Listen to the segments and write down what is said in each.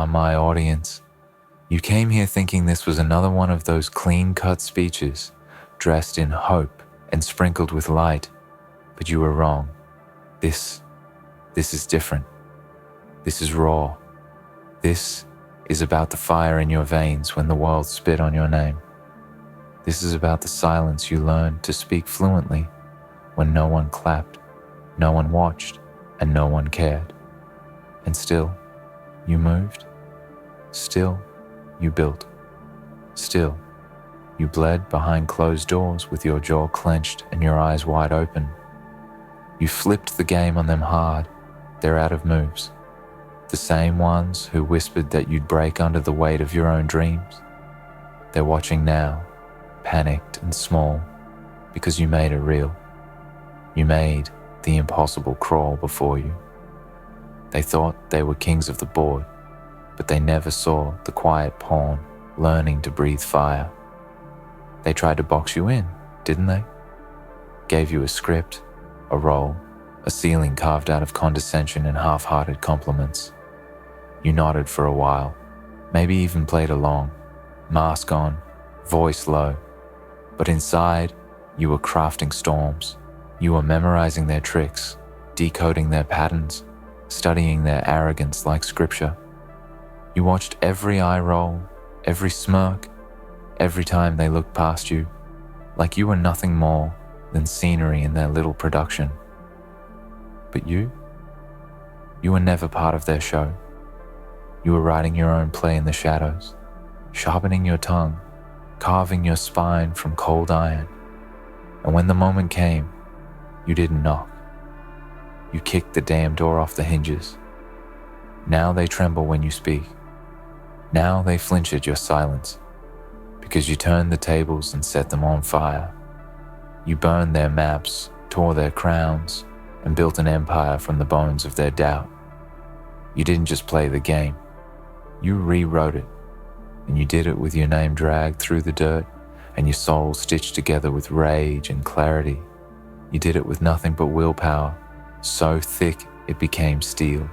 are my audience. You came here thinking this was another one of those clean-cut speeches, dressed in hope and sprinkled with light, but you were wrong. This is different. This is raw. This is about the fire in your veins when the world spit on your name. This is about the silence you learned to speak fluently when no one clapped, no one watched, and no one cared. And still, you moved. Still, you built. Still, you bled behind closed doors with your jaw clenched and your eyes wide open. You flipped the game on them hard. They're out of moves. The same ones who whispered that you'd break under the weight of your own dreams. They're watching now, panicked and small, because you made it real. You made the impossible crawl before you. They thought they were kings of the board, but they never saw the quiet pawn learning to breathe fire. They tried to box you in, didn't they? Gave you a script, a role, a ceiling carved out of condescension and half-hearted compliments. You nodded for a while, maybe even played along, mask on, voice low. But inside, you were crafting storms. You were memorizing their tricks, decoding their patterns, studying their arrogance like scripture. You watched every eye roll, every smirk, every time they looked past you, like you were nothing more than scenery in their little production. But you were never part of their show. You were writing your own play in the shadows, sharpening your tongue, carving your spine from cold iron. And when the moment came, you didn't knock. You kicked the damn door off the hinges. Now they tremble when you speak. Now they flinch at your silence, because you turned the tables and set them on fire. You burned their maps, tore their crowns, and built an empire from the bones of their doubt. You didn't just play the game. You rewrote it, and you did it with your name dragged through the dirt and your soul stitched together with rage and clarity. You did it with nothing but willpower, so thick it became steel.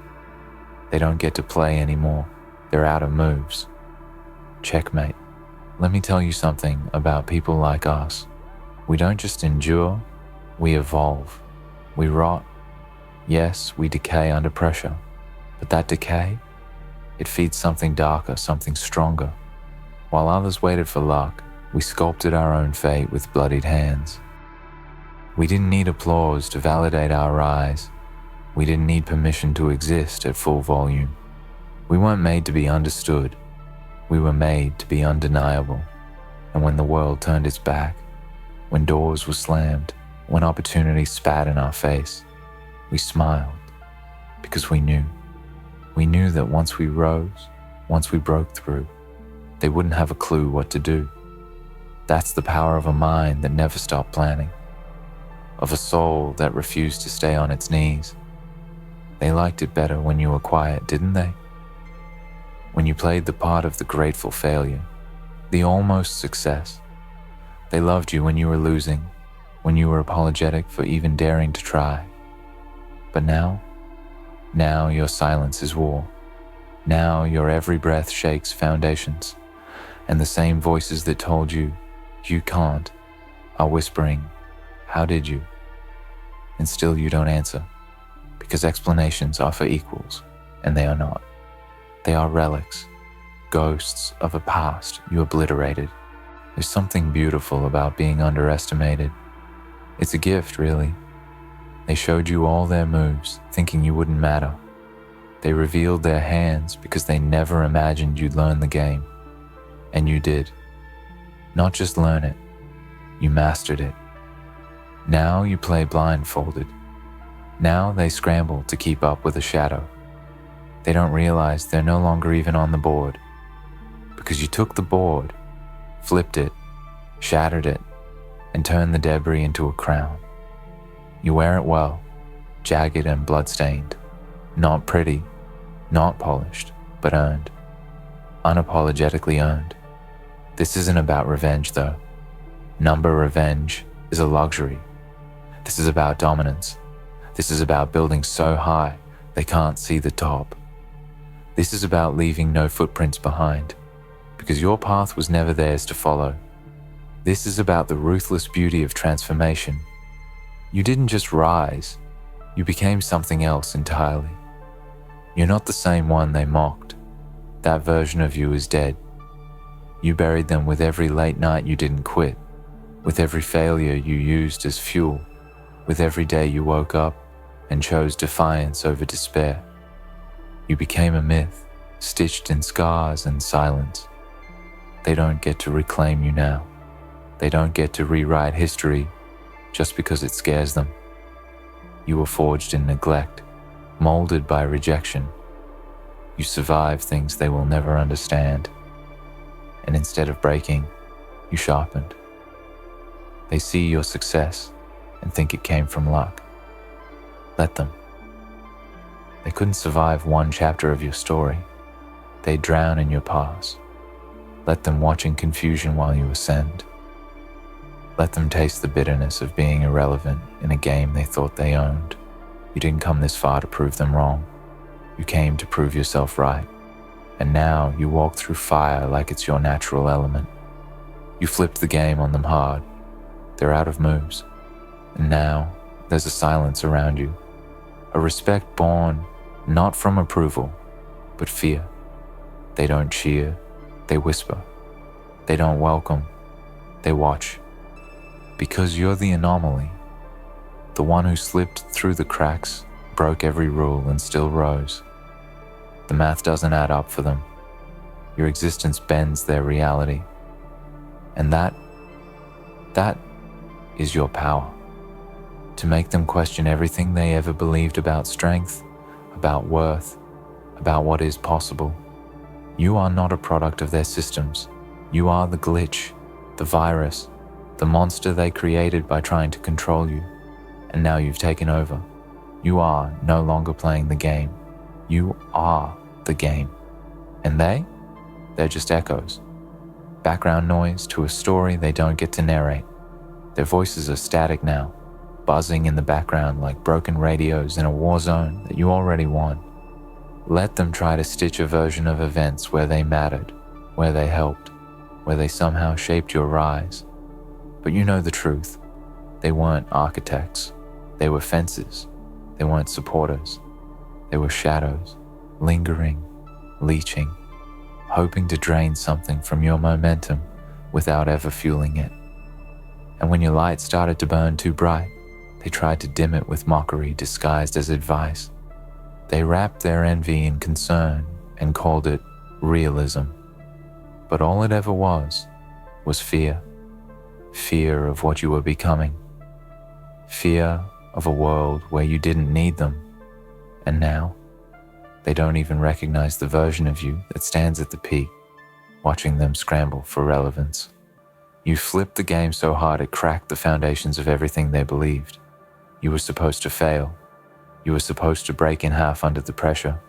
They don't get to play anymore. They're out of moves. Checkmate. Let me tell you something about people like us. We don't just endure, we evolve. We rot. Yes, we decay under pressure. But that decay, it feeds something darker, something stronger. While others waited for luck, we sculpted our own fate with bloodied hands. We didn't need applause to validate our rise. We didn't need permission to exist at full volume. We weren't made to be understood. We were made to be undeniable. And when the world turned its back, when doors were slammed, when opportunity spat in our face, we smiled because we knew. We knew that once we rose, once we broke through, they wouldn't have a clue what to do. That's the power of a mind that never stopped planning, of a soul that refused to stay on its knees. They liked it better when you were quiet, didn't they? When you played the part of the grateful failure, the almost success. They loved you when you were losing, when you were apologetic for even daring to try. But now your silence is war. Now your every breath shakes foundations, and the same voices that told you, you can't, are whispering, how did you? And still you don't answer, because explanations are for equals, and they are not. They are relics, ghosts of a past you obliterated. There's something beautiful about being underestimated. It's a gift, really. They showed you all their moves, thinking you wouldn't matter. They revealed their hands because they never imagined you'd learn the game. And you did. Not just learn it, you mastered it. Now you play blindfolded. Now they scramble to keep up with a shadow. They don't realize they're no longer even on the board. Because you took the board, flipped it, shattered it, and turned the debris into a crown. You wear it well, jagged and bloodstained, not pretty, not polished, but earned, unapologetically earned. This isn't about revenge, though. Number revenge is a luxury. This is about dominance. This is about building so high they can't see the top. This is about leaving no footprints behind, because your path was never theirs to follow. This is about the ruthless beauty of transformation. You didn't just rise, you became something else entirely. You're not the same one they mocked. That version of you is dead. You buried them with every late night you didn't quit, with every failure you used as fuel, with every day you woke up and chose defiance over despair. You became a myth, stitched in scars and silence. They don't get to reclaim you now. They don't get to rewrite history just because it scares them. You were forged in neglect, molded by rejection. You survived things they will never understand. And instead of breaking, you sharpened. They see your success and think it came from luck. Let them. They couldn't survive one chapter of your story. They drown in your past. Let them watch in confusion while you ascend. Let them taste the bitterness of being irrelevant in a game they thought they owned. You didn't come this far to prove them wrong. You came to prove yourself right. And now you walk through fire like it's your natural element. You flipped the game on them hard. They're out of moves. And now there's a silence around you. A respect born not from approval, but fear. They don't cheer, they whisper. They don't welcome, they watch. Because you're the anomaly. The one who slipped through the cracks, broke every rule and still rose. The math doesn't add up for them. Your existence bends their reality. And that is your power. To make them question everything they ever believed about strength, about worth, about what is possible. You are not a product of their systems. You are the glitch, the virus, the monster they created by trying to control you. And now you've taken over. You are no longer playing the game. You are the game. And they're just echoes. Background noise to a story they don't get to narrate. Their voices are static now, buzzing in the background like broken radios in a war zone that you already won. Let them try to stitch a version of events where they mattered, where they helped, where they somehow shaped your rise. But you know the truth. They weren't architects. They were fences. They weren't supporters. They were shadows, lingering, leeching, hoping to drain something from your momentum without ever fueling it. And when your light started to burn too bright, they tried to dim it with mockery disguised as advice. They wrapped their envy in concern and called it realism. But all it ever was fear. Fear of what you were becoming. Fear of a world where you didn't need them. And now, they don't even recognize the version of you that stands at the peak, watching them scramble for relevance. You flipped the game so hard it cracked the foundations of everything they believed. You were supposed to fail. You were supposed to break in half under the pressure.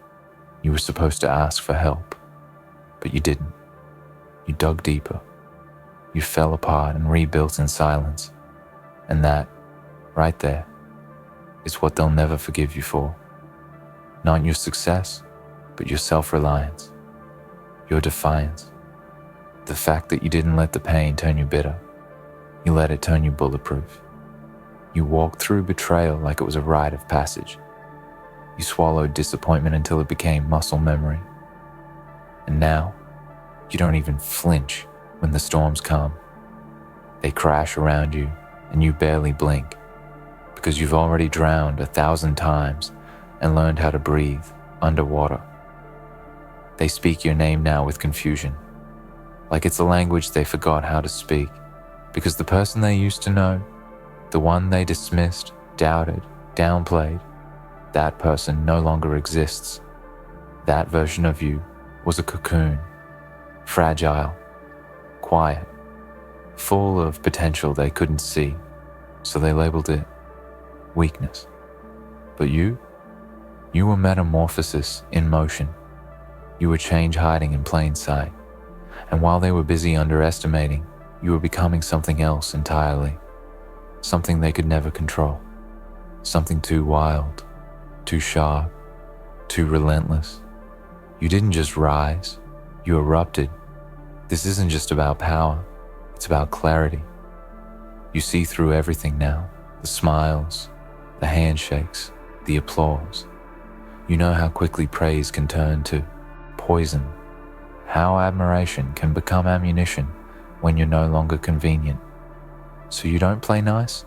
You were supposed to ask for help. But you didn't. You dug deeper. You fell apart and rebuilt in silence. And that, right there, is what they'll never forgive you for. Not your success, but your self-reliance, your defiance. The fact that you didn't let the pain turn you bitter. You let it turn you bulletproof. You walked through betrayal like it was a rite of passage. You swallowed disappointment until it became muscle memory. And now, you don't even flinch when the storms come. They crash around you and you barely blink because you've already drowned 1,000 times and learned how to breathe underwater. They speak your name now with confusion, like it's a language they forgot how to speak, because the person they used to know, the one they dismissed, doubted, downplayed, that person no longer exists. That version of you was a cocoon, fragile, quiet, full of potential they couldn't see, so they labeled it weakness. But you were metamorphosis in motion. You were change hiding in plain sight. And while they were busy underestimating, you were becoming something else entirely. Something they could never control. Something too wild, too sharp, too relentless. You didn't just rise, you erupted. This isn't just about power, it's about clarity. You see through everything now, the smiles, the handshakes, the applause. You know how quickly praise can turn to poison, how admiration can become ammunition when you're no longer convenient. So you don't play nice,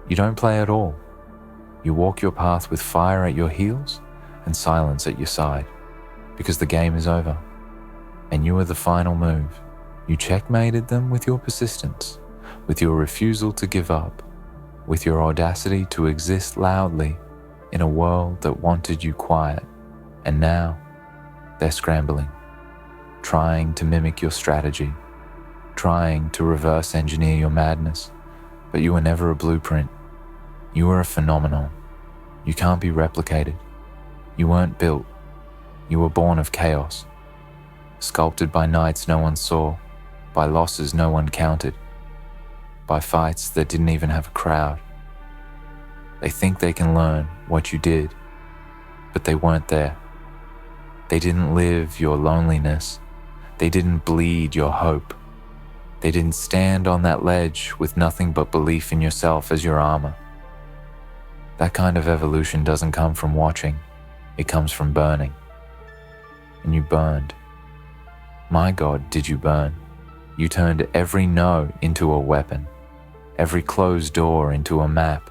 you don't play at all. You walk your path with fire at your heels and silence at your side, because the game is over, and you are the final move. You checkmated them with your persistence, with your refusal to give up, with your audacity to exist loudly in a world that wanted you quiet. And now, they're scrambling, trying to mimic your strategy, trying to reverse engineer your madness. But you were never a blueprint. You were a phenomenon. You can't be replicated. You weren't built. You were born of chaos, sculpted by nights no one saw, by losses no one counted, by fights that didn't even have a crowd. They think they can learn what you did, but they weren't there. They didn't live your loneliness. They didn't bleed your hope. They didn't stand on that ledge with nothing but belief in yourself as your armor. That kind of evolution doesn't come from watching, it comes from burning. And you burned. My God, did you burn? You turned every no into a weapon, every closed door into a map.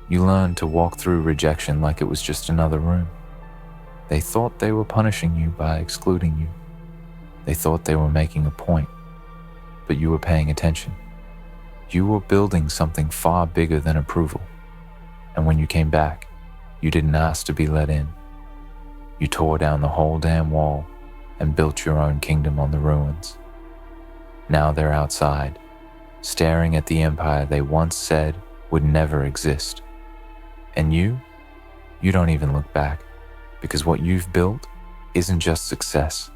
You learned to walk through rejection like it was just another room. They thought they were punishing you by excluding you. They thought they were making a point, but you were paying attention. You were building something far bigger than approval. And when you came back, you didn't ask to be let in. You tore down the whole damn wall and built your own kingdom on the ruins. Now they're outside, staring at the empire they once said would never exist. And you don't even look back, because what you've built isn't just success,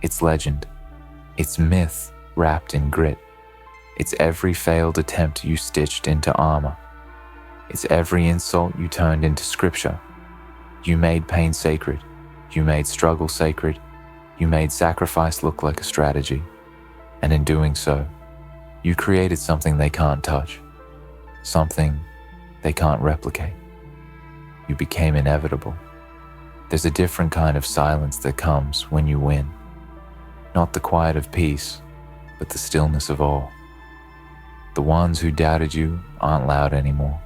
it's legend. It's myth wrapped in grit. It's every failed attempt you stitched into armor. It's every insult you turned into scripture. You made pain sacred. You made struggle sacred. You made sacrifice look like a strategy. And in doing so, you created something they can't touch, something they can't replicate. You became inevitable. There's a different kind of silence that comes when you win. Not the quiet of peace, but the stillness of awe. The ones who doubted you aren't loud anymore.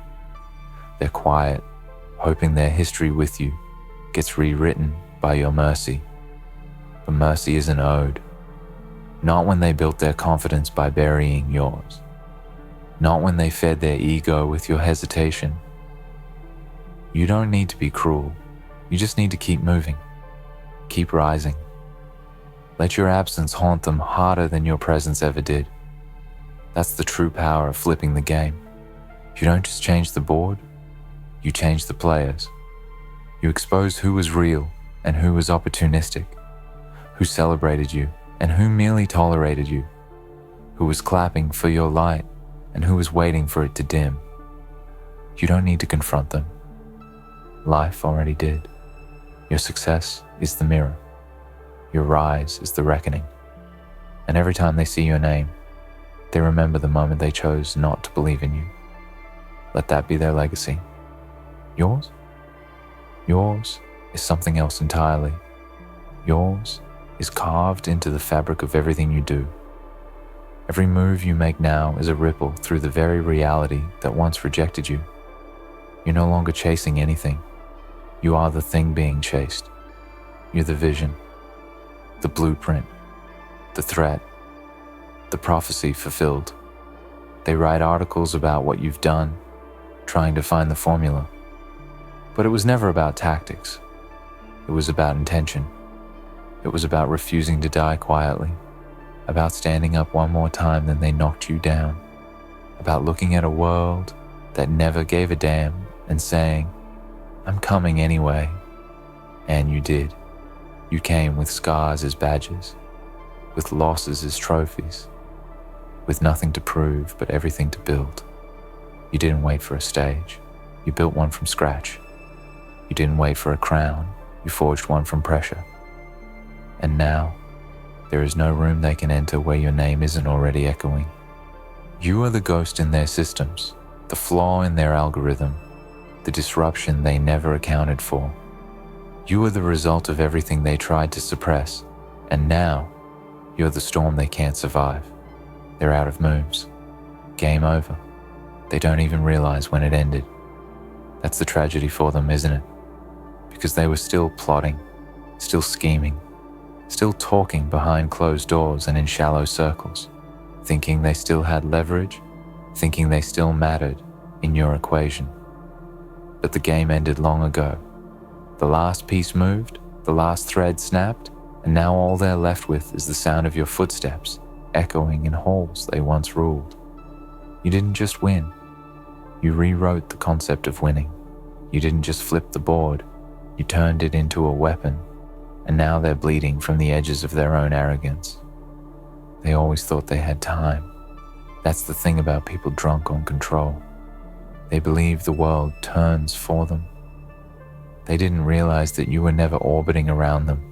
They're quiet, hoping their history with you gets rewritten by your mercy. But mercy isn't owed. Not when they built their confidence by burying yours. Not when they fed their ego with your hesitation. You don't need to be cruel. You just need to keep moving. Keep rising. Let your absence haunt them harder than your presence ever did. That's the true power of flipping the game. You don't just change the board, you change the players. You expose who was real and who was opportunistic, who celebrated you and who merely tolerated you, who was clapping for your light and who was waiting for it to dim. You don't need to confront them. Life already did. Your success is the mirror. Your rise is the reckoning. And every time they see your name, they remember the moment they chose not to believe in you. Let that be their legacy. Yours? Yours is something else entirely. Yours is carved into the fabric of everything you do. Every move you make now is a ripple through the very reality that once rejected you. You're no longer chasing anything. You are the thing being chased. You're the vision, the blueprint, the threat, the prophecy fulfilled. They write articles about what you've done, trying to find the formula. But it was never about tactics. It was about intention. It was about refusing to die quietly, about standing up one more time than they knocked you down, about looking at a world that never gave a damn and saying, I'm coming anyway. And you did. You came with scars as badges, with losses as trophies, with nothing to prove but everything to build. You didn't wait for a stage. You built one from scratch. You didn't wait for a crown. You forged one from pressure. And now, there is no room they can enter where your name isn't already echoing. You are the ghost in their systems, the flaw in their algorithm, the disruption they never accounted for. You are the result of everything they tried to suppress, and now, you're the storm they can't survive. They're out of moves. Game over. They don't even realize when it ended. That's the tragedy for them, isn't it? Because they were still plotting, still scheming, still talking behind closed doors and in shallow circles, thinking they still had leverage, thinking they still mattered in your equation. But the game ended long ago. The last piece moved, the last thread snapped, and now all they're left with is the sound of your footsteps echoing in halls they once ruled. You didn't just win. You rewrote the concept of winning. You didn't just flip the board. You turned it into a weapon, and now they're bleeding from the edges of their own arrogance. They always thought they had time. That's the thing about people drunk on control. They believe the world turns for them. They didn't realize that you were never orbiting around them.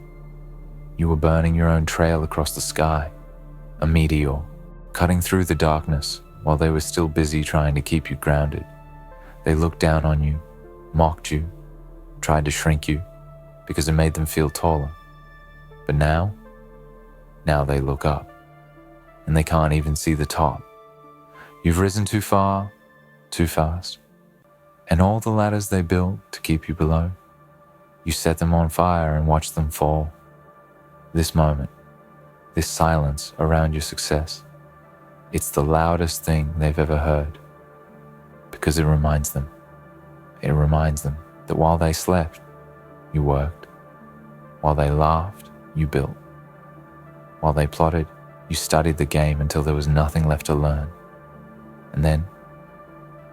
You were burning your own trail across the sky, a meteor, cutting through the darkness while they were still busy trying to keep you grounded. They looked down on you, mocked you, tried to shrink you because it made them feel taller. But now they look up, and they can't even see the top. You've risen too far, too fast, and all the ladders they built to keep you below, you set them on fire and watch them fall. This moment, this silence around your success, it's the loudest thing they've ever heard, because it reminds them that while they slept, you worked. While they laughed, you built. While they plotted, you studied the game until there was nothing left to learn. And then,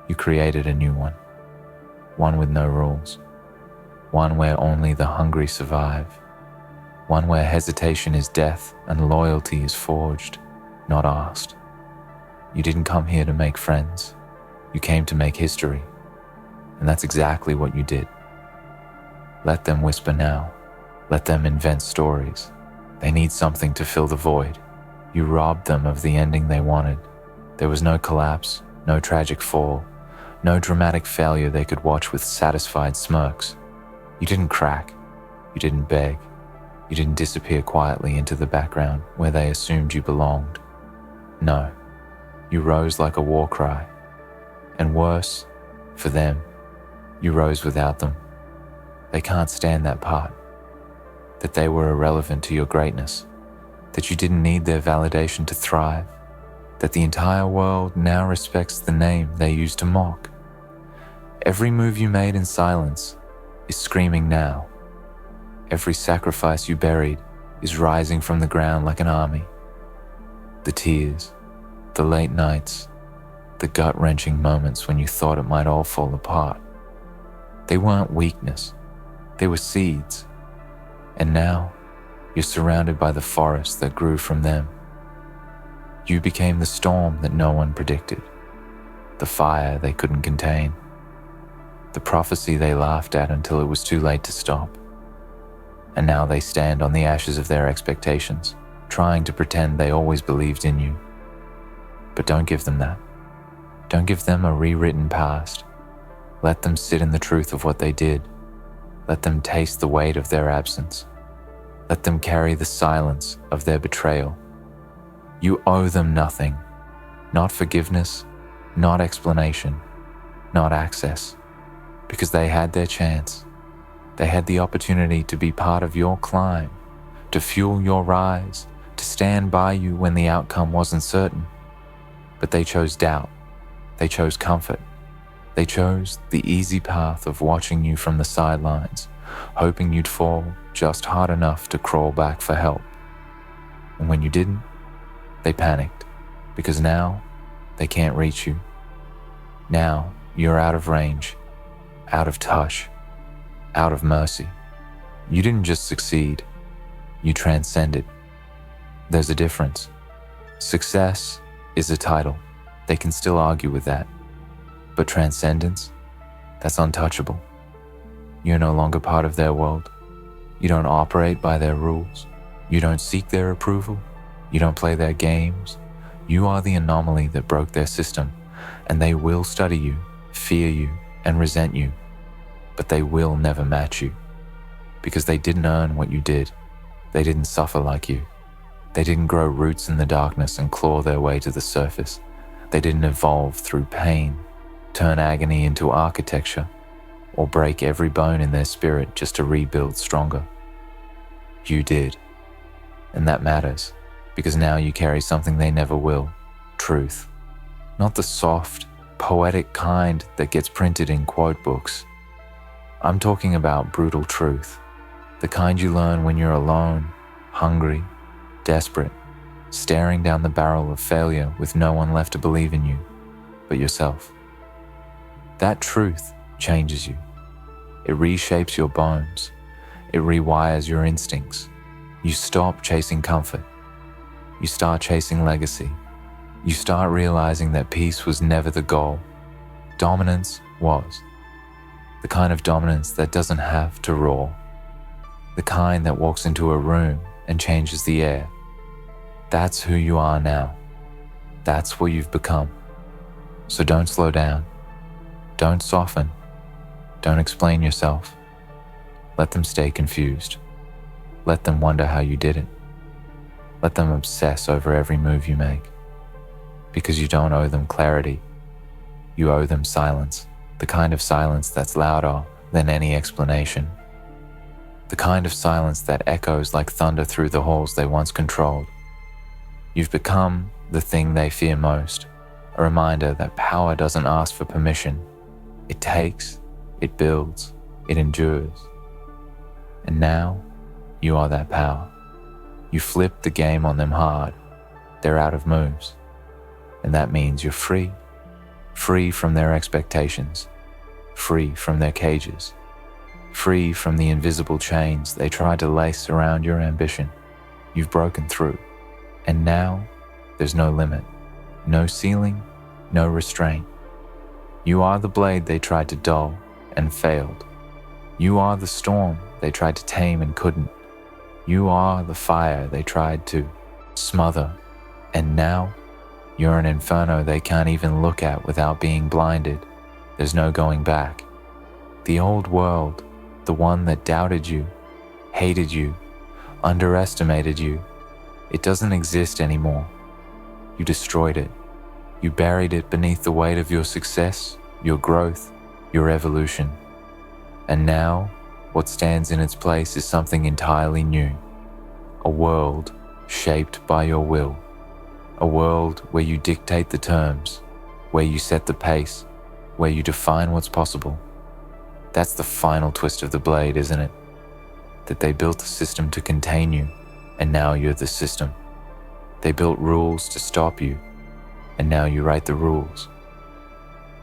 you created a new one with no rules, one where only the hungry survive, one where hesitation is death and loyalty is forged, not asked. You didn't come here to make friends. You came to make history. And that's exactly what you did. Let them whisper now. Let them invent stories. They need something to fill the void. You robbed them of the ending they wanted. There was no collapse, no tragic fall, no dramatic failure they could watch with satisfied smirks. You didn't crack. You didn't beg. You didn't disappear quietly into the background where they assumed you belonged. No, you rose like a war cry. And worse, for them, you rose without them. They can't stand that part. That they were irrelevant to your greatness. That you didn't need their validation to thrive. That the entire world now respects the name they used to mock. Every move you made in silence is screaming now. Every sacrifice you buried is rising from the ground like an army. The tears, the late nights, the gut-wrenching moments when you thought it might all fall apart. They weren't weakness, they were seeds. And now, you're surrounded by the forest that grew from them. You became the storm that no one predicted, the fire they couldn't contain, the prophecy they laughed at until it was too late to stop. And now they stand on the ashes of their expectations, trying to pretend they always believed in you. But don't give them that. Don't give them a rewritten past. Let them sit in the truth of what they did. Let them taste the weight of their absence. Let them carry the silence of their betrayal. You owe them nothing. Not forgiveness, not explanation, not access. Because they had their chance. They had the opportunity to be part of your climb, to fuel your rise, to stand by you when the outcome wasn't certain. But they chose doubt. They chose comfort. They chose the easy path of watching you from the sidelines, hoping you'd fall just hard enough to crawl back for help. And when you didn't, they panicked, because now they can't reach you. Now you're out of range, out of touch, out of mercy. You didn't just succeed, you transcended. There's a difference. Success is a title. They can still argue with that. But transcendence, that's untouchable. You're no longer part of their world. You don't operate by their rules. You don't seek their approval. You don't play their games. You are the anomaly that broke their system, and they will study you, fear you, and resent you, but they will never match you, because they didn't earn what you did. They didn't suffer like you. They didn't grow roots in the darkness and claw their way to the surface. They didn't evolve through pain, turn agony into architecture, or break every bone in their spirit just to rebuild stronger. You did. And that matters, because now you carry something they never will: truth. Not the soft, poetic kind that gets printed in quote books. I'm talking about brutal truth, the kind you learn when you're alone, hungry, desperate, staring down the barrel of failure with no one left to believe in you but yourself. That truth changes you. It reshapes your bones. It rewires your instincts. You stop chasing comfort. You start chasing legacy. You start realizing that peace was never the goal. Dominance was. The kind of dominance that doesn't have to roar. The kind that walks into a room and changes the air. That's who you are now. That's what you've become. So don't slow down. Don't soften. Don't explain yourself. Let them stay confused. Let them wonder how you did it. Let them obsess over every move you make. Because you don't owe them clarity. You owe them silence. The kind of silence that's louder than any explanation. The kind of silence that echoes like thunder through the halls they once controlled. You've become the thing they fear most, a reminder that power doesn't ask for permission. It takes, it builds, it endures. And now, you are that power. You flip the game on them hard. They're out of moves. And that means you're free. Free from their expectations. Free from their cages. Free from the invisible chains they tried to lace around your ambition. You've broken through. And now, there's no limit, no ceiling, no restraint. You are the blade they tried to dull and failed. You are the storm they tried to tame and couldn't. You are the fire they tried to smother. And now, you're an inferno they can't even look at without being blinded. There's no going back. The old world, the one that doubted you, hated you, underestimated you, it doesn't exist anymore. You destroyed it. You buried it beneath the weight of your success, your growth, your evolution. And now, what stands in its place is something entirely new. A world shaped by your will. A world where you dictate the terms, where you set the pace, where you define what's possible. That's the final twist of the blade, isn't it? That they built a system to contain you, and now you're the system. They built rules to stop you, and now you write the rules.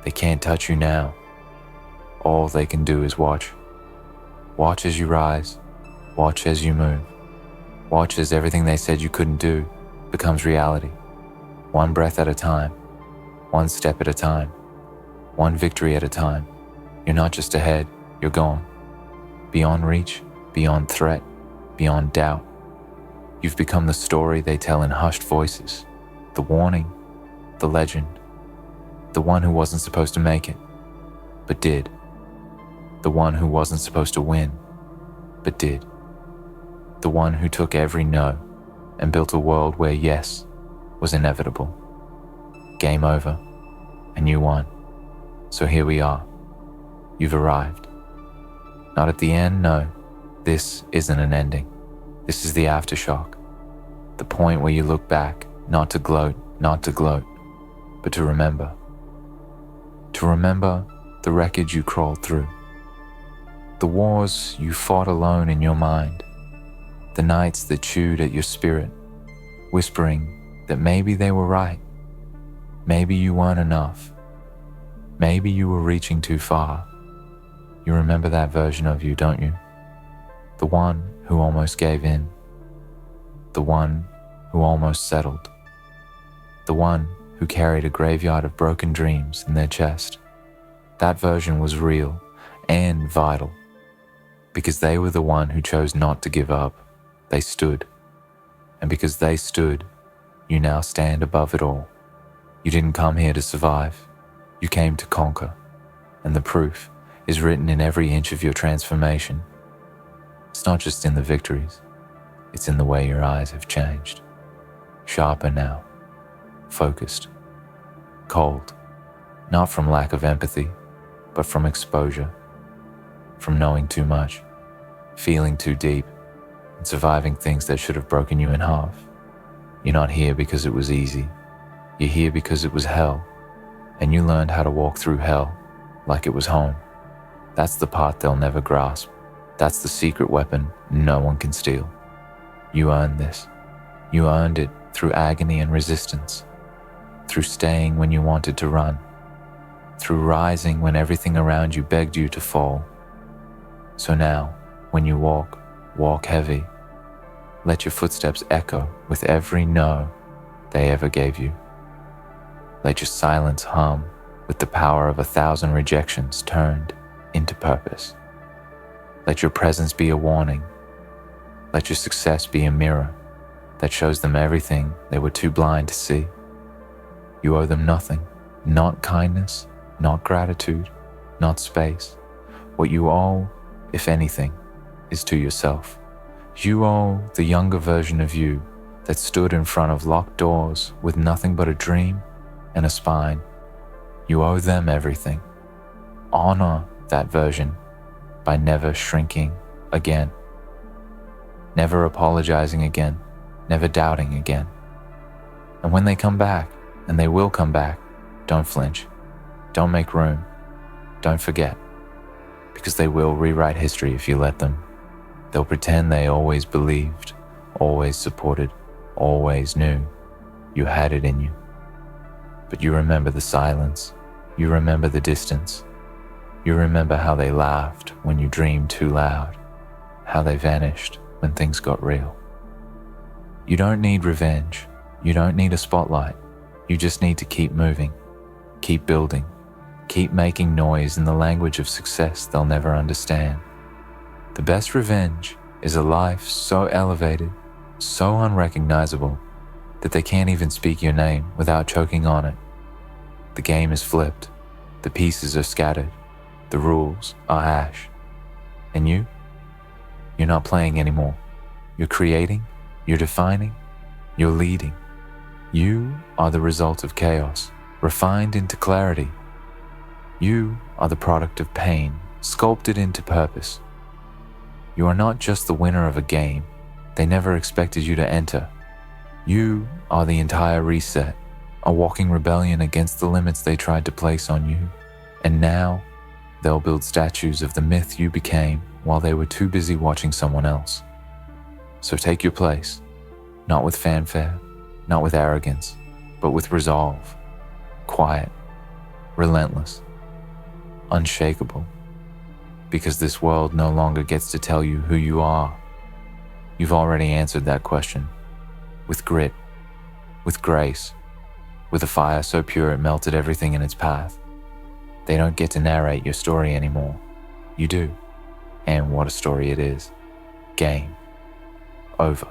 They can't touch you now. All they can do is watch. Watch as you rise. Watch as you move. Watch as everything they said you couldn't do becomes reality. One breath at a time. One step at a time. One victory at a time. You're not just ahead, you're gone. Beyond reach, beyond threat, beyond doubt. You've become the story they tell in hushed voices. The warning, the legend. The one who wasn't supposed to make it, but did. The one who wasn't supposed to win, but did. The one who took every no and built a world where yes was inevitable. Game over, and you won. So here we are. You've arrived. Not at the end, no. This isn't an ending. This is the aftershock. The point where you look back, not to gloat, but to remember. To remember the wreckage you crawled through. The wars you fought alone in your mind. The nights that chewed at your spirit, whispering that maybe they were right. Maybe you weren't enough. Maybe you were reaching too far. You remember that version of you, don't you? The one who almost gave in. The one who almost settled. The one who carried a graveyard of broken dreams in their chest. That version was real and vital, because they were the one who chose not to give up. They stood. And because they stood, you now stand above it all. You didn't come here to survive. You came to conquer. And the proof is written in every inch of your transformation. It's not just in the victories. It's in the way your eyes have changed. Sharper now. Focused. Cold. Not from lack of empathy, but from exposure. From knowing too much, feeling too deep, and surviving things that should have broken you in half. You're not here because it was easy. You're here because it was hell, and you learned how to walk through hell like it was home. That's the part they'll never grasp. That's the secret weapon no one can steal. You earned this. You earned it through agony and resistance, through staying when you wanted to run, through rising when everything around you begged you to fall. So now, when you walk, walk heavy. Let your footsteps echo with every no they ever gave you. Let your silence hum with the power of 1,000 rejections turned into purpose. Let your presence be a warning. Let your success be a mirror that shows them everything they were too blind to see. You owe them nothing, not kindness, not gratitude, not space. What you owe, if anything, is to yourself. You owe the younger version of you that stood in front of locked doors with nothing but a dream and a spine. You owe them everything. Honor that version by never shrinking again, never apologizing again, never doubting again. And when they come back, and they will come back, don't flinch, don't make room, don't forget, because they will rewrite history if you let them. They'll pretend they always believed, always supported, always knew you had it in you. But you remember the silence, you remember the distance, you remember how they laughed when you dreamed too loud, how they vanished when things got real. You don't need revenge, you don't need a spotlight, you just need to keep moving, keep building, keep making noise in the language of success they'll never understand. The best revenge is a life so elevated, so unrecognizable, that they can't even speak your name without choking on it. The game is flipped, the pieces are scattered, the rules are ash. And you? You're not playing anymore. You're creating, you're defining, you're leading. You are the result of chaos, refined into clarity. You are the product of pain, sculpted into purpose. You are not just the winner of a game they never expected you to enter. You are the entire reset, a walking rebellion against the limits they tried to place on you. And now, they'll build statues of the myth you became while they were too busy watching someone else. So take your place, not with fanfare, not with arrogance, but with resolve, quiet, relentless, unshakable. Because this world no longer gets to tell you who you are. You've already answered that question, with grit, with grace, with a fire so pure it melted everything in its path. They don't get to narrate your story anymore. You do. And what a story it is. Game. Over.